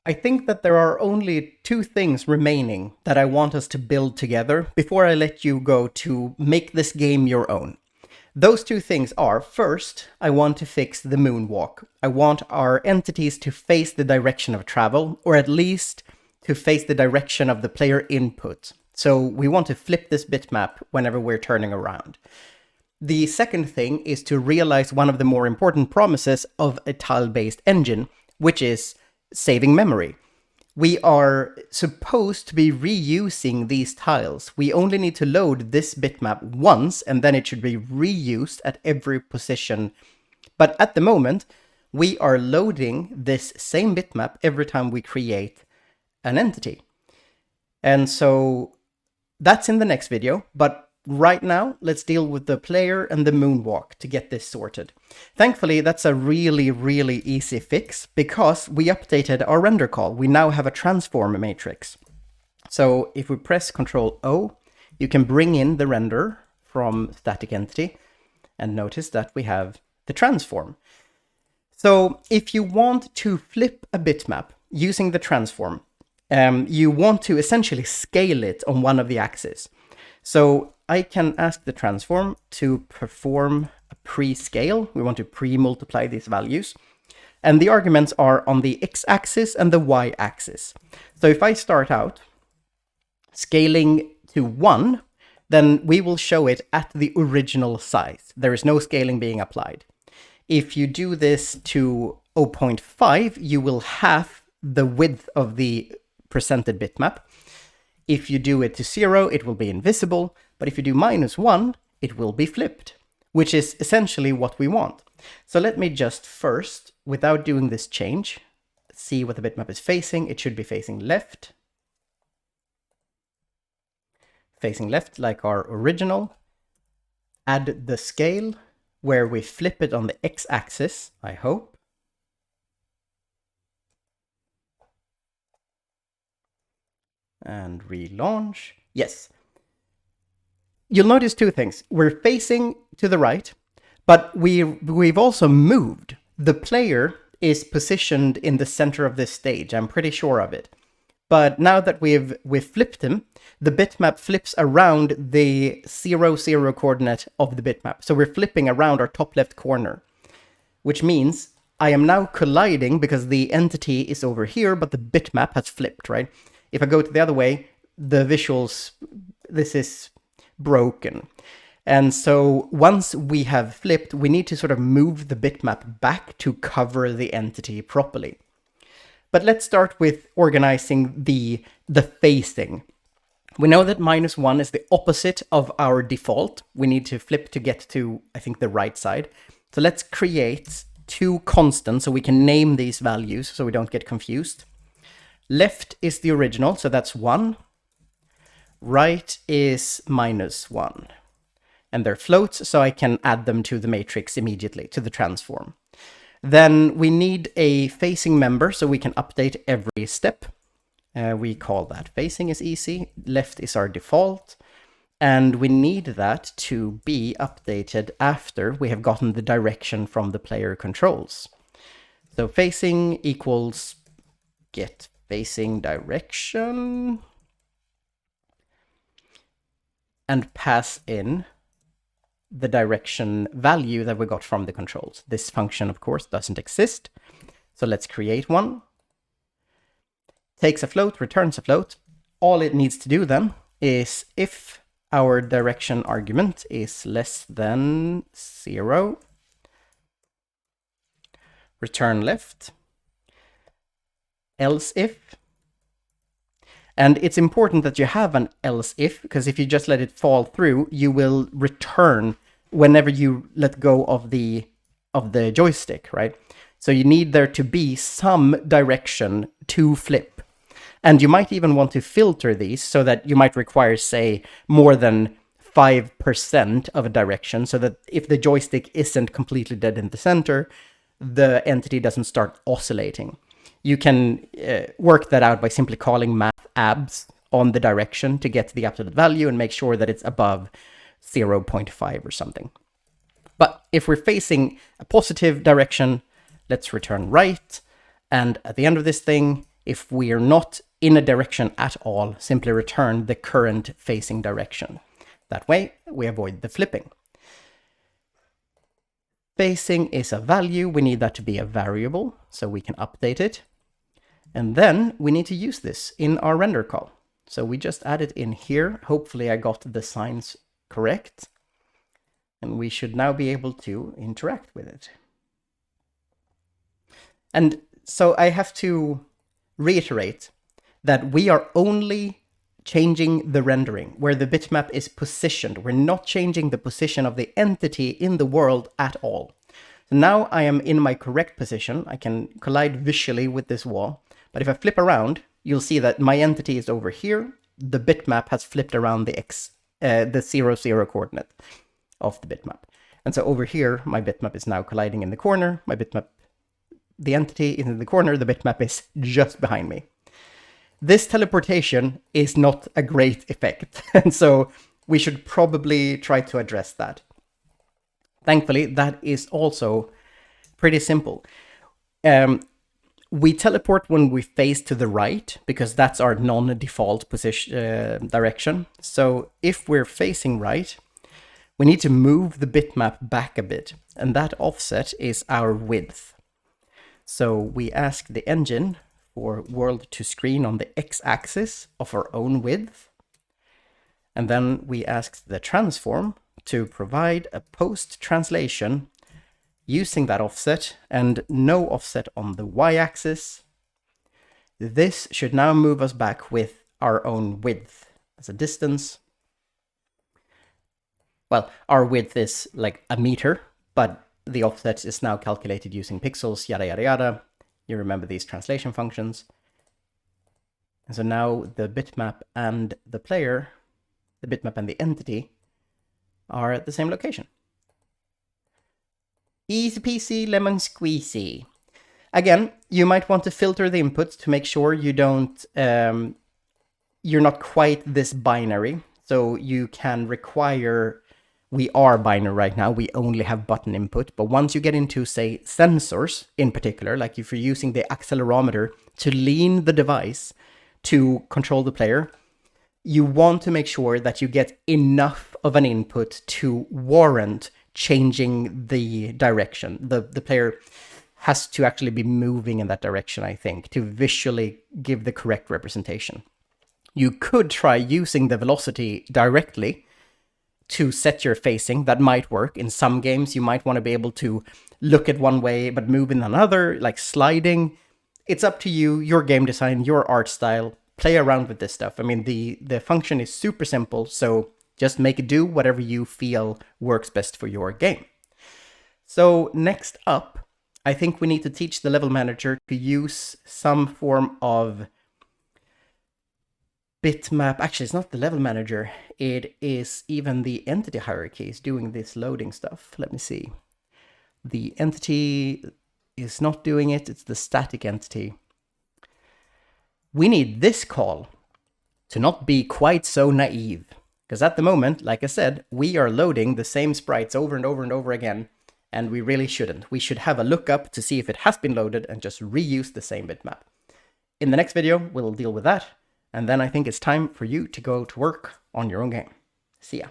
I think that there are only two things remaining that I want us to build together before I let you go to make this game your own. Those two things are, first, I want to fix the moonwalk. I want our entities to face the direction of travel, or at least to face the direction of the player input. So we want to flip this bitmap whenever we're turning around. The second thing is to realize one of the more important promises of a tile-based engine, which is saving memory. We are supposed to be reusing these tiles. We only need to load this bitmap once, and then it should be reused at every position. But at the moment, we are loading this same bitmap every time we create an entity. And so that's in the next video, but right now, let's deal with the player and the moonwalk to get this sorted. Thankfully, that's a really, really easy fix because we updated our render call. We now have a transform matrix. So if we press Ctrl O, you can bring in the render from static entity and notice that we have the transform. So if you want to flip a bitmap using the transform, you want to essentially scale it on one of the axes. So I can ask the transform to perform a pre-scale. We want to pre-multiply these values. And the arguments are on the x-axis and the y-axis. So if I start out scaling to 1, then we will show it at the original size. There is no scaling being applied. If you do this to 0.5, you will halve the width of the presented bitmap. If you do it to 0, it will be invisible, but if you do -1, it will be flipped, which is essentially what we want. So let me just first, without doing this change, see what the bitmap is facing. It should be facing left. Facing left like our original. Add the scale where we flip it on the x-axis, I hope. And relaunch. Yes. You'll notice two things. We're facing to the right, but we've also moved. The player is positioned in the center of this stage. I'm pretty sure of it. But now that we've flipped him, the bitmap flips around the 0, 0 coordinate of the bitmap. So we're flipping around our top left corner, which means I am now colliding because the entity is over here, but the bitmap has flipped, right? If I go to the other way, the visuals, this is broken. And so once we have flipped, we need to sort of move the bitmap back to cover the entity properly. But let's start with organizing the facing. We know that -1 is the opposite of our default. We need to flip to get to, I think, the right side. So let's create two constants so we can name these values so we don't get confused. Left is the original, so that's 1. Right is -1. And they're floats, so I can add them to the matrix immediately, to the transform. Then we need a facing member, so we can update every step. We call that facing is easy. Left is our default. And we need that to be updated after we have gotten the direction from the player controls. So facing equals get facing direction. And pass in the direction value that we got from the controls. This function, of course, doesn't exist. So let's create one. Takes a float, returns a float. All it needs to do then is if our direction argument is less than 0, return left, else if. And it's important that you have an else if, because if you just let it fall through, you will return whenever you let go of the joystick, right? So you need there to be some direction to flip. And you might even want to filter these so that you might require, say, more than 5% of a direction, so that if the joystick isn't completely dead in the center, the entity doesn't start oscillating. You can work that out by simply calling math abs on the direction to get the absolute value and make sure that it's above 0.5 or something. But if we're facing a positive direction, let's return right. And at the end of this thing, If we are not in a direction at all, simply return the current facing direction. That way, we avoid the flipping. Facing is a value. We need that to be a variable, so we can update it. And then we need to use this in our render call. So we just add it in here. Hopefully I got the signs correct. And we should now be able to interact with it. And so I have to reiterate that we are only changing the rendering, where the bitmap is positioned. We're not changing the position of the entity in the world at all. So now I am in my correct position. I can collide visually with this wall. But if I flip around, you'll see that my entity is over here. The bitmap has flipped around the 0, 0 coordinate of the bitmap. And so over here, my bitmap is now colliding in the corner. The entity is in the corner. The bitmap is just behind me. This teleportation is not a great effect. And so we should probably try to address that. Thankfully, that is also pretty simple. We teleport when we face to the right, because that's our non-default position direction. So if we're facing right, we need to move the bitmap back a bit, and that offset is our width. So we ask the engine for world to screen on the x-axis of our own width, and then we ask the transform to provide a post-translation using that offset and no offset on the y-axis. This should now move us back with our own width as a distance. Well, our width is like a meter, but the offset is now calculated using pixels, yada, yada, yada. You remember these translation functions. And so now the bitmap and the player, the bitmap and the entity, are at the same location. Easy peasy lemon squeezy. Again, you might want to filter the inputs to make sure you don't, you're not quite this binary. So you can require, we are binary right now, we only have button input. But once you get into, say, sensors in particular, like if you're using the accelerometer to lean the device to control the player, you want to make sure that you get enough of an input to warrant changing the direction. The player has to actually be moving in that direction, I think, to visually give the correct representation. You could try using the velocity directly to set your facing. That might work. In some games, you might want to be able to look at one way but move in another, like sliding. It's up to you, your game design, your art style. Play around with this stuff. I mean, the function is super simple, so just make it do whatever you feel works best for your game. So next up, I think we need to teach the level manager to use some form of bitmap. Actually, it's not the level manager. It is even the entity hierarchy is doing this loading stuff. Let me see. The entity is not doing it. It's the static entity. We need this call to not be quite so naive. Because at the moment, like I said, we are loading the same sprites over and over and over again, and we really shouldn't. We should have a lookup to see if it has been loaded and just reuse the same bitmap. In the next video, we'll deal with that, and then I think it's time for you to go to work on your own game. See ya.